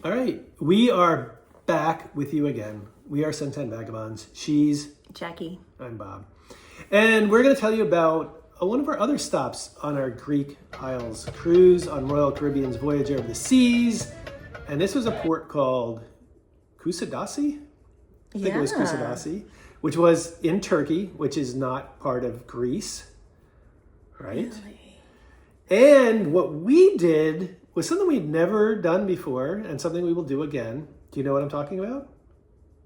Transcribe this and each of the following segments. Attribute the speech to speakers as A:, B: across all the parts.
A: All right, we are back with you again. We are Suntan Vagabonds. She's
B: Jackie.
A: I'm Bob. And we're going to tell you about one of our other stops on our Greek Isles cruise on Royal Caribbean's Voyager of the Seas. And this was a port called Kusadasi? I think it was Kusadasi, which was in Turkey, which is not part of Greece, right?
B: Really?
A: And what we did was something we'd never done before and something we will do again. Do you know what I'm talking about?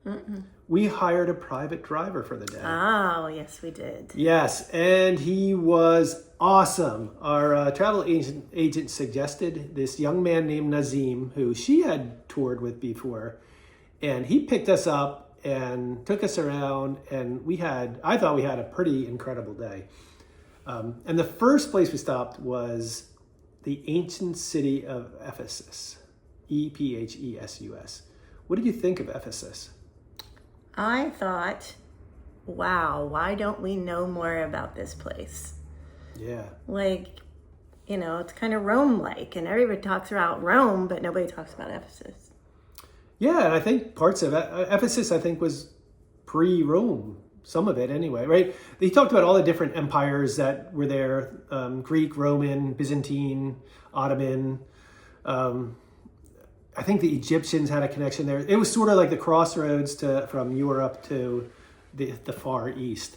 B: Mm-mm.
A: We hired a private driver for the day.
B: Oh, yes, we did.
A: Yes, and he was awesome. Our travel agent suggested this young man named Nazim, who she had toured with before, and he picked us up and took us around, and I thought we had a pretty incredible day. And the first place we stopped was the ancient city of Ephesus, Ephesus. What did you think of Ephesus?
B: I thought, wow, why don't we know more about this place?
A: Yeah.
B: Like, it's kind of Rome-like, and everybody talks about Rome, but nobody talks about Ephesus.
A: Yeah, and I think parts of Ephesus, I think, was pre-Rome. Some of it anyway, right? He talked about all the different empires that were there, Greek, Roman, Byzantine, Ottoman. I think the Egyptians had a connection there. It was sort of like the crossroads from Europe to the Far East.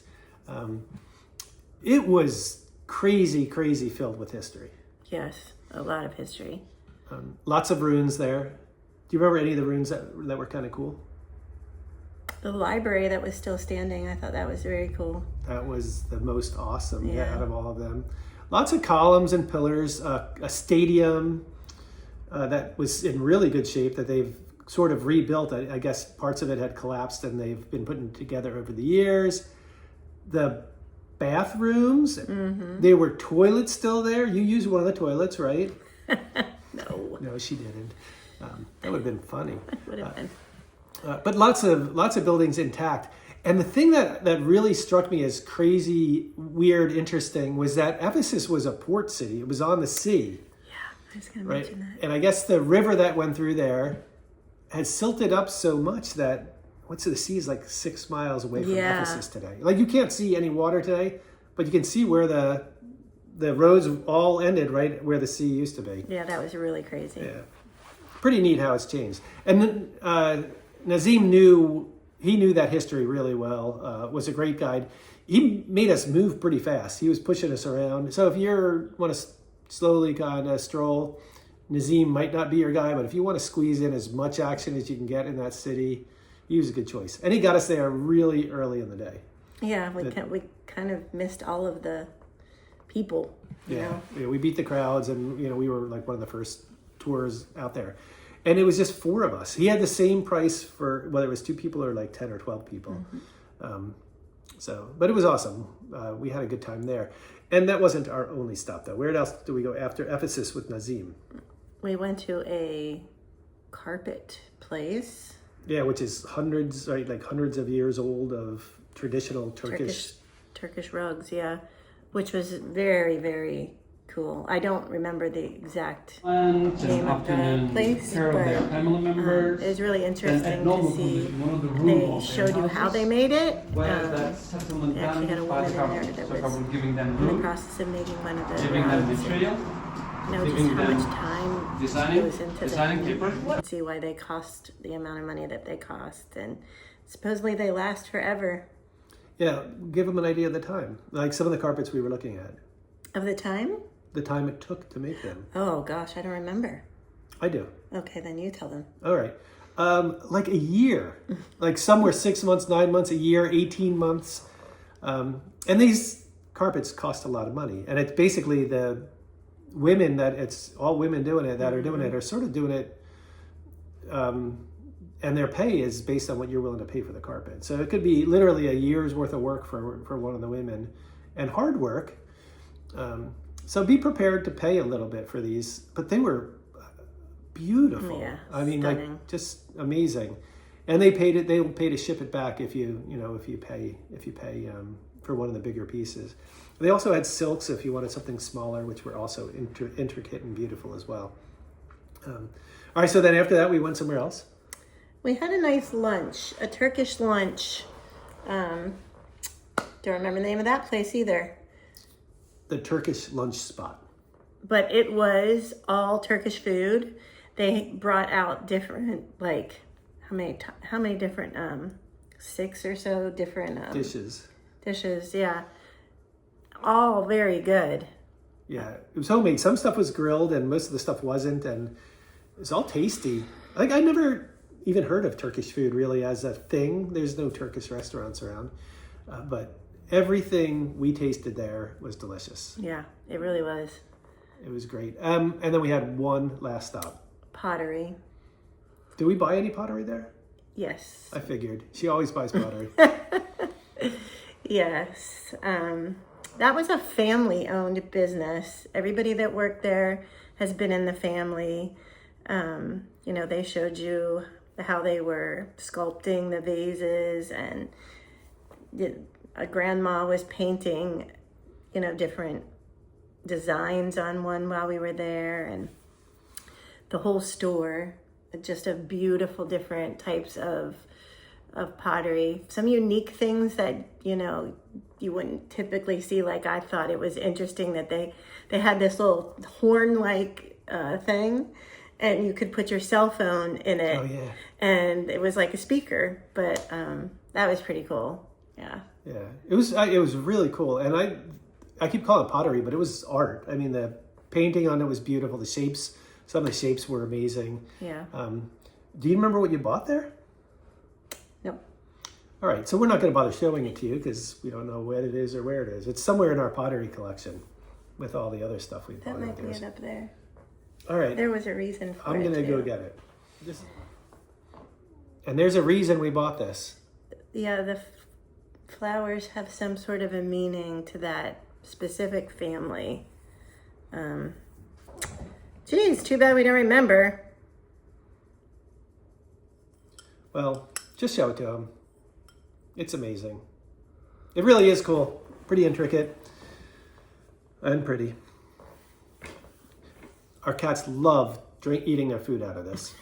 A: It was crazy filled with history.
B: Yes, a lot of history.
A: Lots of ruins there. Do you remember any of the ruins that were kind of cool?
B: The library that was still standing, I thought that was very cool.
A: That was the most awesome out of all of them. Lots of columns and pillars, a stadium that was in really good shape that they've sort of rebuilt. I guess parts of it had collapsed and they've been putting together over the years. The bathrooms, there were toilets still there. You used one of the toilets, right? No, she didn't. That would have been funny.
B: Would have been.
A: But lots of buildings intact. And the thing that really struck me as crazy, weird, interesting was that Ephesus was a port city. It was on the sea.
B: Yeah, I was going to mention that.
A: And I guess the river that went through there had silted up so much that the sea is like 6 miles away from Ephesus today. Like you can't see any water today, but you can see where the roads all ended right where the sea used to be.
B: Yeah, that was really crazy.
A: Yeah. Pretty neat how it's changed. And Nazim knew that history really well, was a great guide. He made us move pretty fast. He was pushing us around. So if you want to slowly kind of stroll, Nazim might not be your guy, but if you want to squeeze in as much action as you can get in that city, he was a good choice. And he got us there really early in the day.
B: Yeah, we kind of missed all of the people.
A: Yeah, we beat the crowds, and we were like one of the first tours out there. And it was just 4 of us. He had the same price for whether it was 2 people or like 10 or 12 people. But it was awesome. We had a good time there. And that wasn't our only stop, though. Where else do we go after Ephesus with Nazim?
B: We went to a carpet place.
A: Yeah, which is hundreds of years old of traditional
B: Turkish rugs, yeah, which was very, very cool. I don't remember the exact name of the place, but it was really interesting to see. They showed you how they made it. They actually had a woman in there that was in the process of making one of the rugs. Just how much time goes into them. You can see why they cost the amount of money that they cost, and supposedly they last forever.
A: Yeah, give them an idea of the time. Like some of the carpets we were looking at.
B: Of the time?
A: The time it took to make them.
B: Oh gosh, I don't remember.
A: I do.
B: Okay, then you tell them.
A: All right. Like a year. Like some were 6 months, 9 months, a year, 18 months. And these carpets cost a lot of money. And it's basically the women it's all women doing it that are doing it are sort of doing it. And their pay is based on what you're willing to pay for the carpet. So it could be literally a year's worth of work for one of the women and hard work. So be prepared to pay a little bit for these, but they were beautiful.
B: Yeah,
A: I mean,
B: stunning.
A: like just amazing. And they paid it. They'll pay to ship it back if you pay for one of the bigger pieces. They also had silks if you wanted something smaller, which were also intricate and beautiful as well. All right, so then after that, we went somewhere else.
B: We had a nice lunch, a Turkish lunch. Don't remember the name of that place either.
A: The Turkish lunch spot.
B: But it was all Turkish food. They brought out different, like, how many different, 6 or so different
A: dishes.
B: Dishes, yeah. All very good.
A: Yeah, it was homemade. Some stuff was grilled and most of the stuff wasn't, and it was all tasty. Like, I never even heard of Turkish food really as a thing. There's no Turkish restaurants around, but everything we tasted there was delicious.
B: Yeah, it really was.
A: It was great. And then we had one last stop.
B: Pottery.
A: Did we buy any pottery there?
B: Yes.
A: I figured. She always buys pottery.
B: Yes. That was a family-owned business. Everybody that worked there has been in the family. They showed you how they were sculpting the vases, and a grandma was painting, different designs on one while we were there, and the whole store, just a beautiful different types of pottery. Some unique things that, you wouldn't typically see. Like, I thought it was interesting that they had this little horn-like thing, and you could put your cell phone in it.
A: Oh, yeah.
B: And it was like a speaker, but that was pretty cool. Yeah.
A: Yeah, it was really cool. And I keep calling it pottery, but it was art. I mean, the painting on it was beautiful. The shapes, some of the shapes were amazing.
B: Yeah.
A: Do you remember what you bought there?
B: Nope.
A: All right, so we're not going to bother showing it to you because we don't know what it is or where it is. It's somewhere in our pottery collection with all the other stuff we bought.
B: That might be it up there.
A: All right.
B: There was a reason for it.
A: I'm going to go get it. And there's a reason we bought this.
B: Yeah, the flowers have some sort of a meaning to that specific family. Geez, too bad we don't remember.
A: Well, just show it to them. It's amazing. It really is cool. Pretty intricate and pretty. Our cats love eating their food out of this.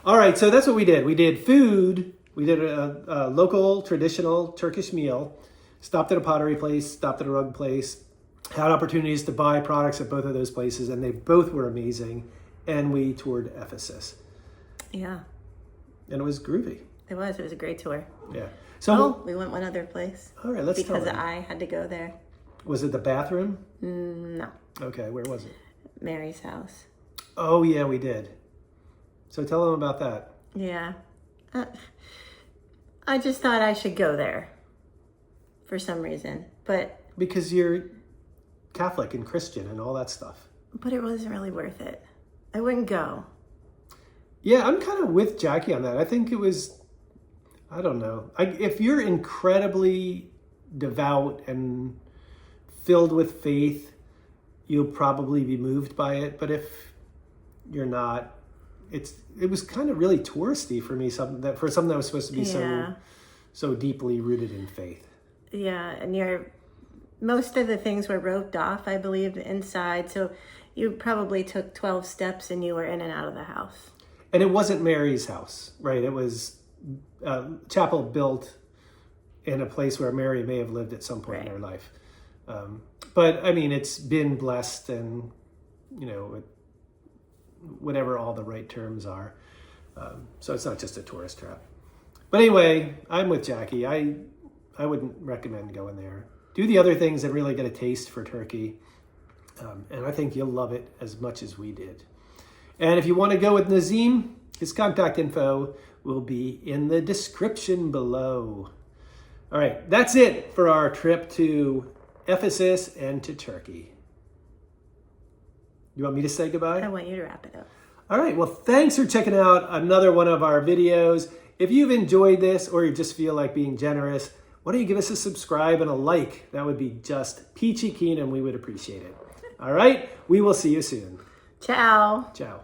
A: All right, so that's what we did. We did food. We did a local traditional Turkish meal. Stopped at a pottery place, stopped at a rug place. Had opportunities to buy products at both of those places, and they both were amazing. And we toured Ephesus.
B: Yeah.
A: And it was groovy.
B: It was a great tour.
A: Yeah. So
B: we went one other place.
A: All right, let's tell them.
B: Because I had to go there.
A: Was it the bathroom?
B: No.
A: Okay, where was it?
B: Mary's house.
A: Oh, yeah, we did. So tell them about that.
B: Yeah. I just thought I should go there for some reason.
A: Because you're Catholic and Christian and all that stuff.
B: But it wasn't really worth it. I wouldn't go.
A: Yeah, I'm kind of with Jackie on that. I think it was, I don't know. If you're incredibly devout and filled with faith, you'll probably be moved by it. But if you're not, it was kind of really touristy for me. Something that was supposed to be so deeply rooted in faith.
B: Yeah, and most of the things were roped off, I believe, inside. So you probably took 12 steps and you were in and out of the house.
A: And it wasn't Mary's house, right? It was a chapel built in a place where Mary may have lived at some point in her life. But I mean, it's been blessed and, whatever all the right terms are. So it's not just a tourist trap. But anyway, I'm with Jackie. I wouldn't recommend going there. Do the other things and really get a taste for Turkey. And I think you'll love it as much as we did. And if you want to go with Nazim, his contact info will be in the description below. All right, that's it for our trip to Ephesus and to Turkey. You want me to say goodbye?
B: I want you to wrap it up.
A: All right, well, thanks for checking out another one of our videos. If you've enjoyed this or you just feel like being generous, why don't you give us a subscribe and a like? That would be just peachy keen and we would appreciate it. All right, we will see you soon.
B: Ciao.
A: Ciao.